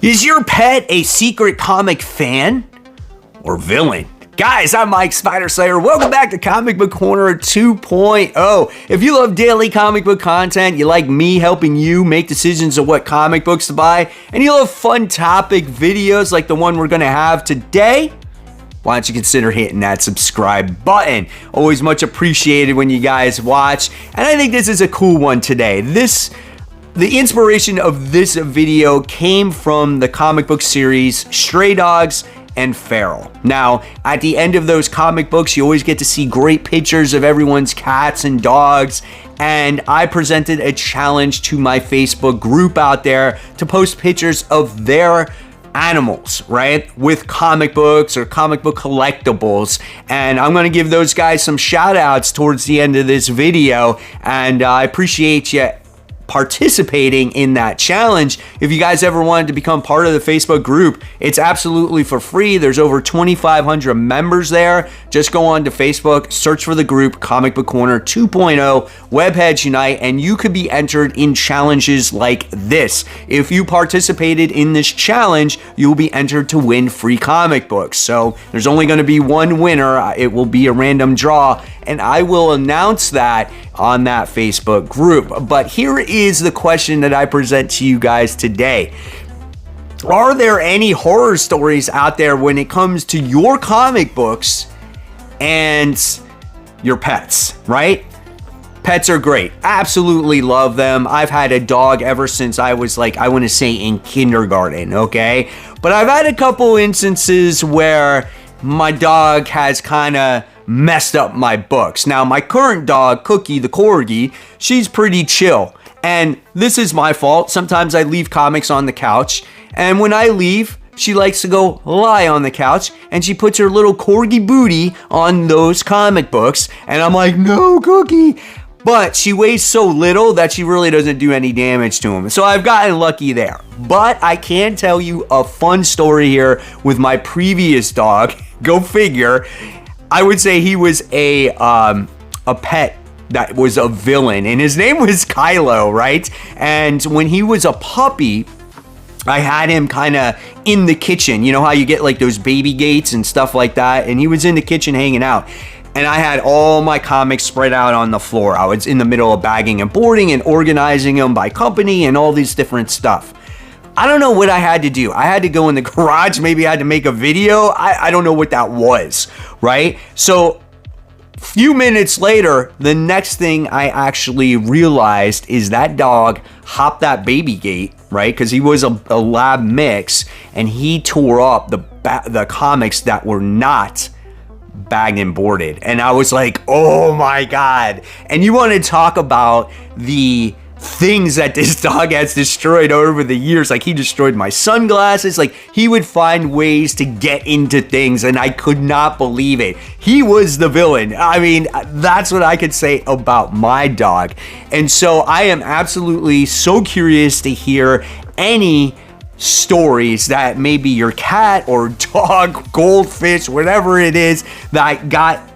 Is your pet a secret comic fan or villain? Guys, I'm Mike Spider Slayer. Welcome back to Comic Book Corner 2.0. If you love daily comic book content, you like me helping you make decisions of what comic books to buy, and you love fun topic videos like the one we're going to have today, why don't you consider hitting that subscribe button? Always much appreciated when you guys watch, and I think this is a cool one today. The inspiration of this video came from the comic book series Stray Dogs and Feral. Now, at the end of those comic books, you always get to see great pictures of everyone's cats and dogs, and I presented a challenge to my Facebook group out there to post pictures of their animals, right, with comic books or comic book collectibles, and I'm going to give those guys some shout outs towards the end of this video, and I appreciate you participating in that challenge. If you guys ever wanted to become part of the Facebook group, it's absolutely for free. There's over 2,500 members there. Just go on to Facebook, search for the group Comic Book Corner 2.0 Webheads Unite, and you could be entered in challenges like this. If you participated in this challenge, you'll be entered to win free comic books. So there's only going to be one winner. It will be a random draw, and I will announce that on that Facebook group. But here is the question that I present to you guys today. Are there any horror stories out there when it comes to your comic books and your pets, right? Pets are great. Absolutely love them. I've had a dog ever since I was like, I want to say in kindergarten, okay? But I've had a couple instances where my dog has kind of messed up my books. Now, my current dog, Cookie the Corgi, she's pretty chill. And this is my fault. Sometimes I leave comics on the couch. And when I leave, she likes to go lie on the couch. And she puts her little Corgi booty on those comic books. And I'm like, no, Cookie. But she weighs so little that she really doesn't do any damage to him. So I've gotten lucky there. But I can tell you a fun story here with my previous dog. Go figure. I would say he was a pet that was a villain, and his name was Kylo, right? And when he was a puppy, I had him kind of in the kitchen. You know how you get like those baby gates and stuff like that? And he was in the kitchen hanging out. And I had all my comics spread out on the floor. I was in the middle of bagging and boarding and organizing them by company and all these different stuff. I don't know what I had to do. I had to go in the garage. Maybe I had to make a video. I don't know what that was, right? So a few minutes later, the next thing I actually realized is that dog hopped that baby gate, right? Because he was a lab mix, and he tore up the comics that were not bagged and boarded. And I was like, oh my God. And you want to talk about the things that this dog has destroyed over the years. Like, he destroyed my sunglasses. Like, he would find ways to get into things, and I could not believe it. He was the villain. I mean, that's what I could say about my dog. And so I am absolutely so curious to hear any stories that maybe your cat or dog, goldfish, whatever it is, that got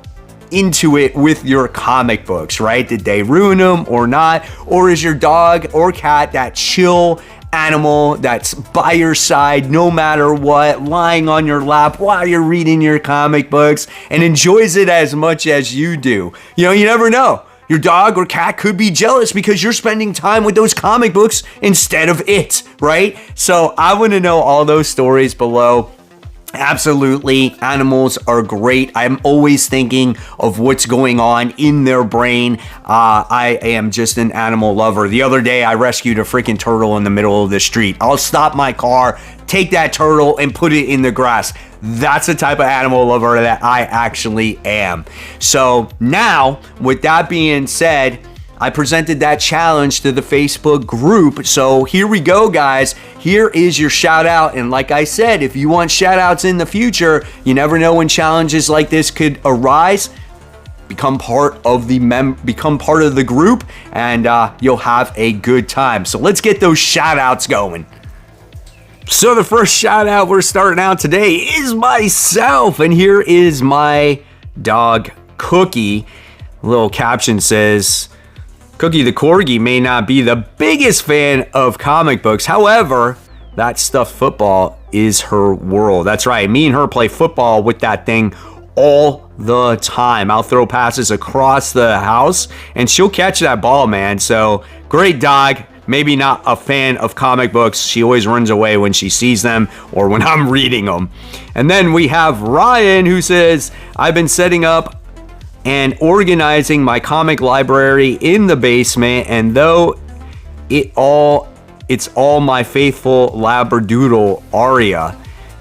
into it with your comic books, right? Did they ruin them or not? Or is your dog or cat that chill animal that's by your side no matter what, lying on your lap while you're reading your comic books and enjoys it as much as you do? You know, you never know. Your dog or cat could be jealous because you're spending time with those comic books instead of it, right? So I want to know all those stories below. Absolutely, animals are great. I'm always thinking of what's going on in their brain. I am just an animal lover. The other day, I rescued a freaking turtle in the middle of the street. I'll stop my car, take that turtle, and put it in the grass. That's the type of animal lover that I actually am. So now, with that being said, I presented that challenge to the Facebook group. So here we go, guys. Here is your shout out. And like I said, if you want shout outs in the future, you never know when challenges like this could arise. Become part of the group, and you'll have a good time. So let's get those shout outs going. So the first shout out we're starting out today is myself. And here is my dog, Cookie. A little caption says, Cookie the Corgi may not be the biggest fan of comic books. However, that stuffed football is her world. That's right. Me and her play football with that thing all the time. I'll throw passes across the house and she'll catch that ball, man. So great dog. Maybe not a fan of comic books. She always runs away when she sees them or when I'm reading them. And then we have Ryan, who says, I've been setting up and organizing my comic library in the basement, and though it's all my faithful Labradoodle Aria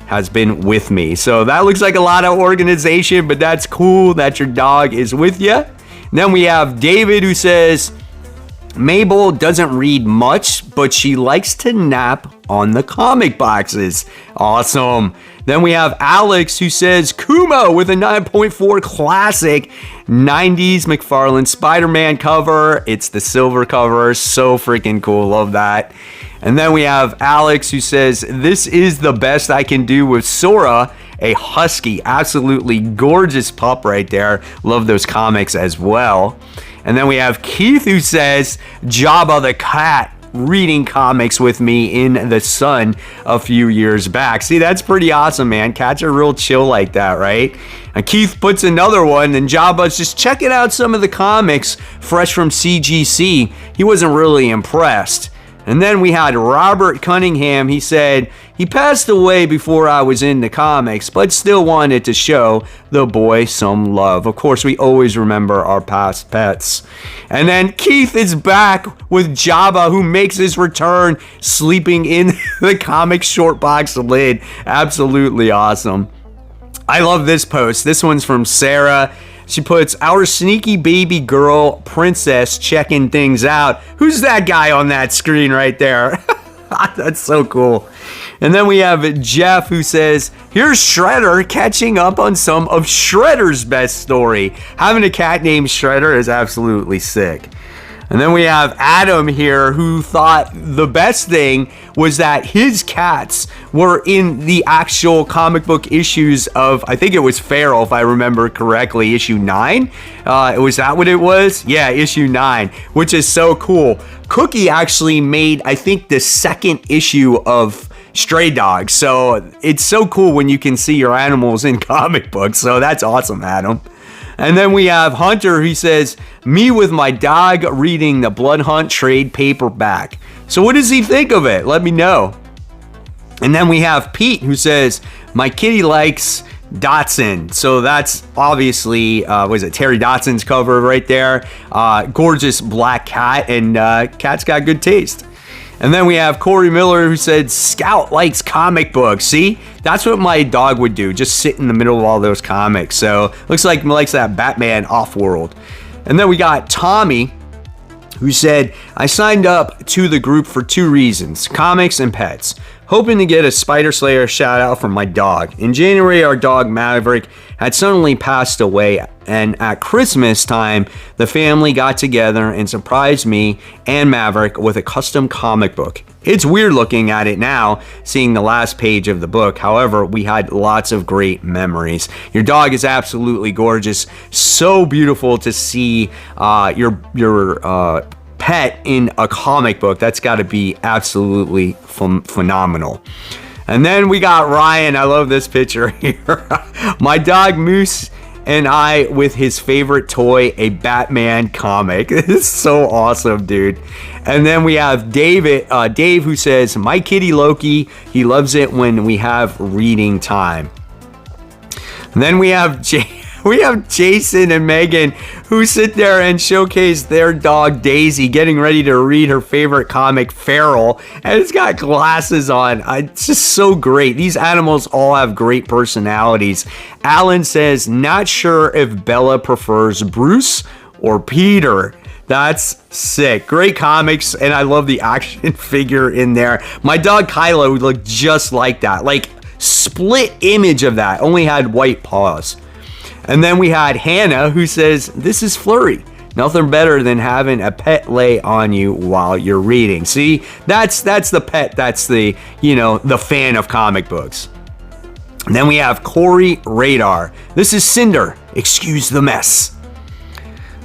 has been with me. So that looks like a lot of organization, but that's cool that your dog is with you. And then we have David, who says, Mabel doesn't read much, but she likes to nap on the comic boxes. Awesome. Then we have Alex, who says Kumo with a 9.4 classic 90s McFarlane Spider-Man cover. It's the silver cover. So freaking cool. Love that. And then we have Alex, who says, this is the best I can do with Sora, a husky. Absolutely gorgeous pup right there. Love those comics as well. And then we have Keith, who says, Jabba the Cat reading comics with me in the sun a few years back. See, that's pretty awesome, man. Cats are real chill like that, right? And Keith puts another one, and Jabba's just checking out some of the comics fresh from CGC. He wasn't really impressed. And then we had Robert Cunningham. He said, he passed away before I was in the comics, but still wanted to show the boy some love. Of course, we always remember our past pets. And then Keith is back with Jabba, who makes his return, sleeping in the comic short box lid. Absolutely awesome. I love this post. This one's from Sarah. She puts, our sneaky baby girl princess checking things out. Who's that guy on that screen right there? That's so cool. And then we have Jeff, who says, here's Shredder catching up on some of Shredder's best story. Having a cat named Shredder is absolutely sick. And then we have Adam here, who thought the best thing was that his cats were in the actual comic book issues of, I think it was Feral, if I remember correctly, issue 9. Was that what it was? Yeah, issue 9, which is so cool. Cookie actually made, I think, the second issue of Stray Dogs. So it's so cool when you can see your animals in comic books. So that's awesome, Adam. And then we have Hunter, who says, me with my dog reading the Blood Hunt trade paperback. So what does he think of it? Let me know. And then we have Pete, who says, my kitty likes Dotson. So that's obviously, was it Terry Dotson's cover right there? Gorgeous black cat, and cat's got good taste. And then we have Corey Miller, who said, Scout likes comic books. See, that's what my dog would do, just sit in the middle of all those comics. So looks like he likes that Batman Off-World. And then we got Tommy, who said, I signed up to the group for 2 reasons, comics and pets, hoping to get a Spider Slayer shout out from my dog. In January, our dog Maverick had suddenly passed away, and at Christmas time, the family got together and surprised me and Maverick with a custom comic book. It's weird looking at it now, seeing the last page of the book. However, we had lots of great memories. Your dog is absolutely gorgeous. So beautiful to see your pet in a comic book. That's got to be absolutely phenomenal. And then we got Ryan. I love this picture here. My dog Moose and I with his favorite toy, a Batman comic. This is so awesome, dude. And then we have Dave, who says, my kitty Loki, he loves it when we have reading time. And then we have Jason and Megan, who sit there and showcase their dog Daisy getting ready to read her favorite comic, Feral, and it's got glasses on. It's just so great. These animals all have great personalities. Alan says, not sure if Bella prefers Bruce or Peter. That's sick. Great comics, and I love the action figure in there. My dog Kylo would look just like that, like split image of that, only had white paws. And then we had Hannah, who says, this is Flurry. Nothing better than having a pet lay on you while you're reading. See, that's the pet. That's the fan of comic books. And then we have Corey Radar. This is Cinder. Excuse the mess.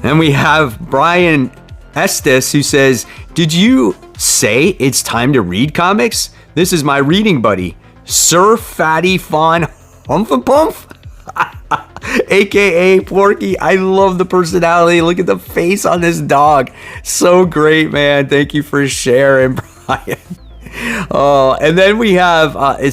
Then we have Brian Estes, who says, did you say it's time to read comics? This is my reading buddy, Sir Fatty Fawn Humph, aka Porky. I love the personality. Look at the face on this dog. So great, man. Thank you for sharing, Brian. Oh, and then we have, I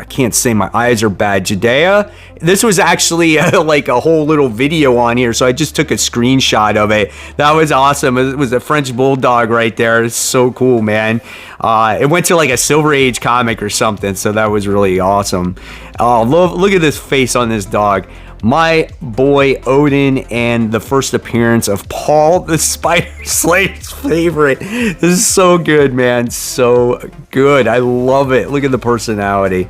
can't say, my eyes are bad, Judea. This was actually like a whole little video on here, so I just took a screenshot of it. That was awesome. It was a French Bulldog right there. It's so cool, man. It went to like a Silver Age comic or something, so that was really awesome. Oh, look at this face on this dog. My boy Odin and the first appearance of Paul the Spider Slayer's favorite. This is so good, man. So good. I love it. Look at the personality.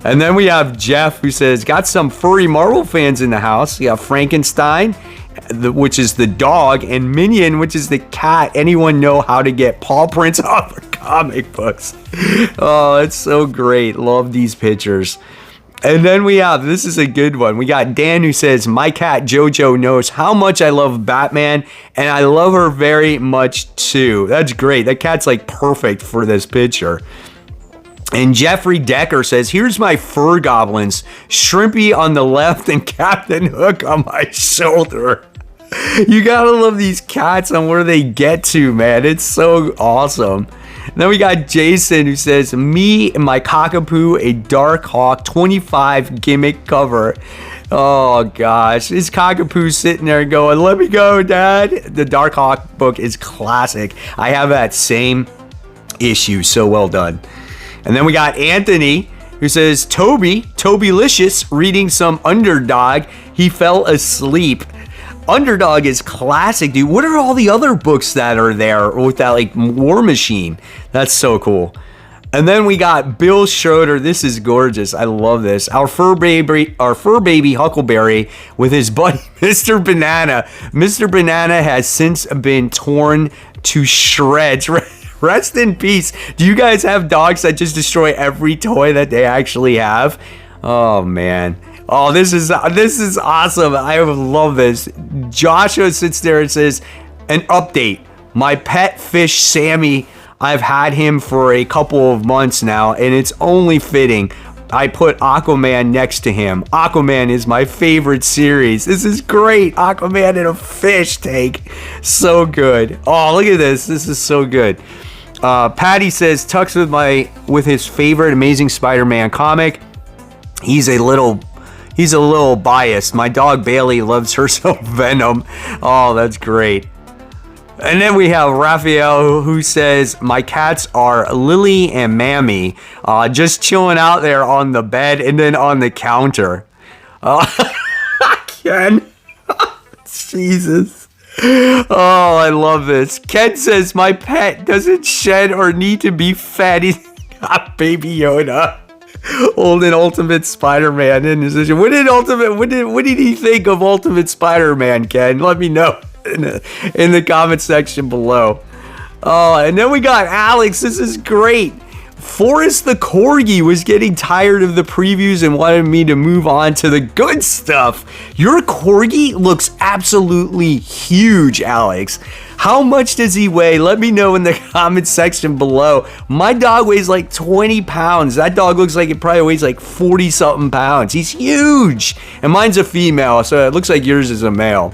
And then we have Jeff, who says, got some furry Marvel fans in the house. You got Frankenstein, which is the dog, and Minion, which is the cat. Anyone know how to get paw prints off of comic books? Oh, it's so great. Love these pictures. And then we have, this is a good one. We got Dan, who says, my cat Jojo knows how much I love Batman, and I love her very much too. That's great. That cat's like perfect for this picture. And Jeffrey Decker says, here's my fur goblins, Shrimpy on the left and Captain Hook on my shoulder. You gotta love these cats and where they get to, man. It's so awesome. And then we got Jason, who says, me and my cockapoo, a Dark Hawk 25 gimmick cover. Oh gosh, his cockapoo's sitting there going, let me go, Dad. The Dark Hawk book is classic. I have that same issue. So well done. And then we got Anthony, who says, Tobylicious reading some Underdog. He fell asleep. Underdog is classic, dude. What are all the other books that are there with that like War Machine? That's so cool. And then we got Bill Schroeder. This is gorgeous. I love this. Our fur baby Huckleberry with his buddy Mr. Banana. Mr. Banana has since been torn to shreds. Rest in peace. Do you guys have dogs that just destroy every toy that they actually have? Oh man. Oh, this is awesome. I love this. Joshua sits there and says, an update. My pet fish, Sammy, I've had him for a couple of months now, and it's only fitting I put Aquaman next to him. Aquaman is my favorite series. This is great. Aquaman in a fish tank. So good. Oh, look at this. This is so good. Patty says, Tux with his favorite Amazing Spider-Man comic. He's a little biased. My dog Bailey loves her so Venom. Oh, that's great. And then we have Raphael, who says, my cats are Lily and Mammy, just chilling out there on the bed and then on the counter. Ken. Jesus. Oh, I love this. Ken says, my pet doesn't shed or need to be fed. He's got Baby Yoda. Old and Ultimate Spider-Man in his vision. What did he think of Ultimate Spider-Man, Ken? Let me know in the comment section below. Oh, and then we got Alex. This is great. Forrest the Corgi was getting tired of the previews and wanted me to move on to the good stuff. Your Corgi looks absolutely huge, Alex. How much does he weigh? Let me know in the comment section below. My dog weighs like 20 pounds. That dog looks like it probably weighs like 40 something pounds. He's huge. And mine's a female, so it looks like yours is a male.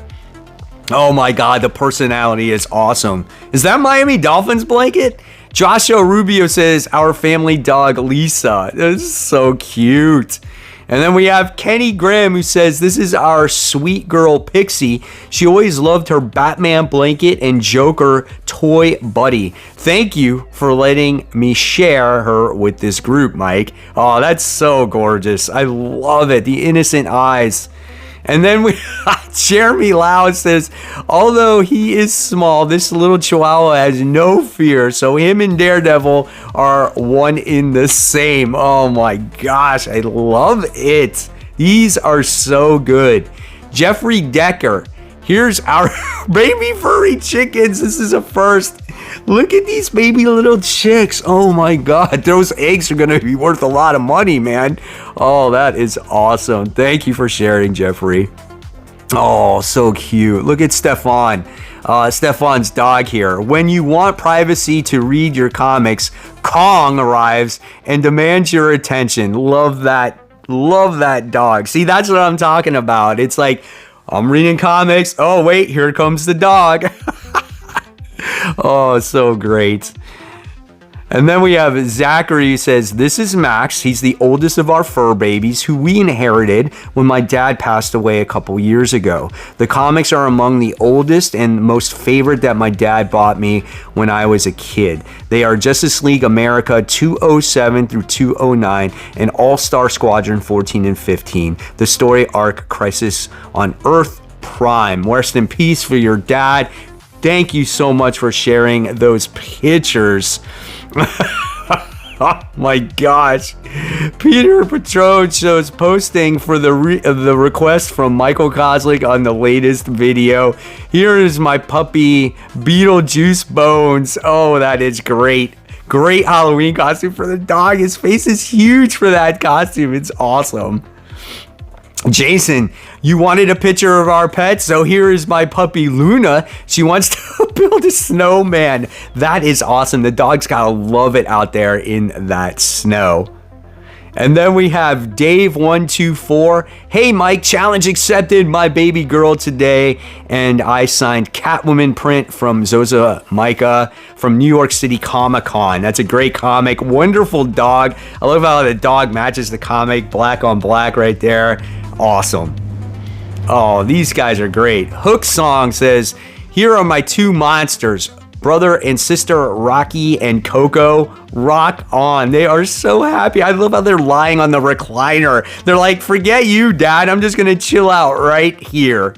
Oh my God, the personality is awesome. Is that Miami Dolphins blanket? Joshua Rubio says, our family dog, Lisa. This is so cute. And then we have Kenny Graham, who says, this is our sweet girl, Pixie. She always loved her Batman blanket and Joker toy buddy. Thank you for letting me share her with this group, Mike. Oh, that's so gorgeous. I love it. The innocent eyes. And then we Jeremy Lau says, although he is small, this little chihuahua has no fear. So him and Daredevil are one in the same. Oh my gosh, I love it. These are so good. Jeffrey Decker, here's our baby furry chickens. This is a first. Look at these baby little chicks. Oh my God, those eggs are gonna be worth a lot of money, man. Oh, that is awesome. Thank you for sharing, Jeffrey. Oh, so cute. Look at Stefan. Stefan's dog here. When you want privacy to read your comics, Kong arrives and demands your attention. Love that. Love that dog. See, that's what I'm talking about. It's like, I'm reading comics. Oh, wait, here comes the dog. Oh, so great. And then we have Zachary who says, this is Max. He's the oldest of our fur babies who we inherited when my dad passed away a couple years ago. The comics are among the oldest and most favorite that my dad bought me when I was a kid. They are Justice League America 207 through 209 and All-Star Squadron 14 and 15. The story arc Crisis on Earth Prime. Rest in peace for your dad. Thank you so much for sharing those pictures. Oh my gosh. Peter Patron shows posting for the request from Michael Kozlik on the latest video. Here is my puppy Beetlejuice Bones. Oh, that is great. Great Halloween costume for the dog. His face is huge for that costume. It's awesome. Jason, you wanted a picture of our pet, so here is my puppy Luna. She wants to build a snowman. That is awesome. The dog's gotta love it out there in that snow. And then we have Dave124. Hey Mike, challenge accepted. My baby girl today, and I signed Catwoman print from Zoza Micah from New York City Comic Con. That's a great comic. Wonderful dog. I love how the dog matches the comic, black on black right there. Awesome. Oh, these guys are great. Hook Song says, here are my two monsters, brother and sister Rocky and Coco. Rock on. They are so happy. I love how they're lying on the recliner. They're like, forget you, Dad. I'm just going to chill out right here.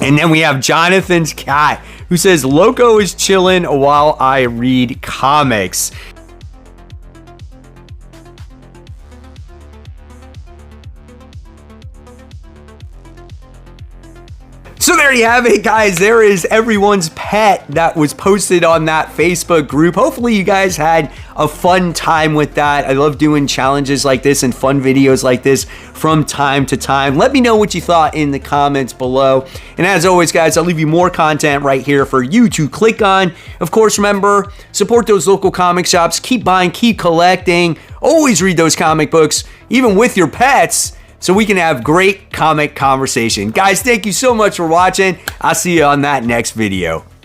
And then we have Jonathan's cat who says, Loco is chilling while I read comics. So there you have it, guys. There is everyone's pet that was posted on that Facebook group. Hopefully you guys had a fun time with that. I love doing challenges like this and fun videos like this from time to time. Let me know what you thought in the comments below. And as always, guys, I'll leave you more content right here for you to click on. Of course, remember, support those local comic shops. Keep buying, keep collecting. Always read those comic books, even with your pets, so we can have great comic conversation. Guys, thank you so much for watching. I'll see you on that next video.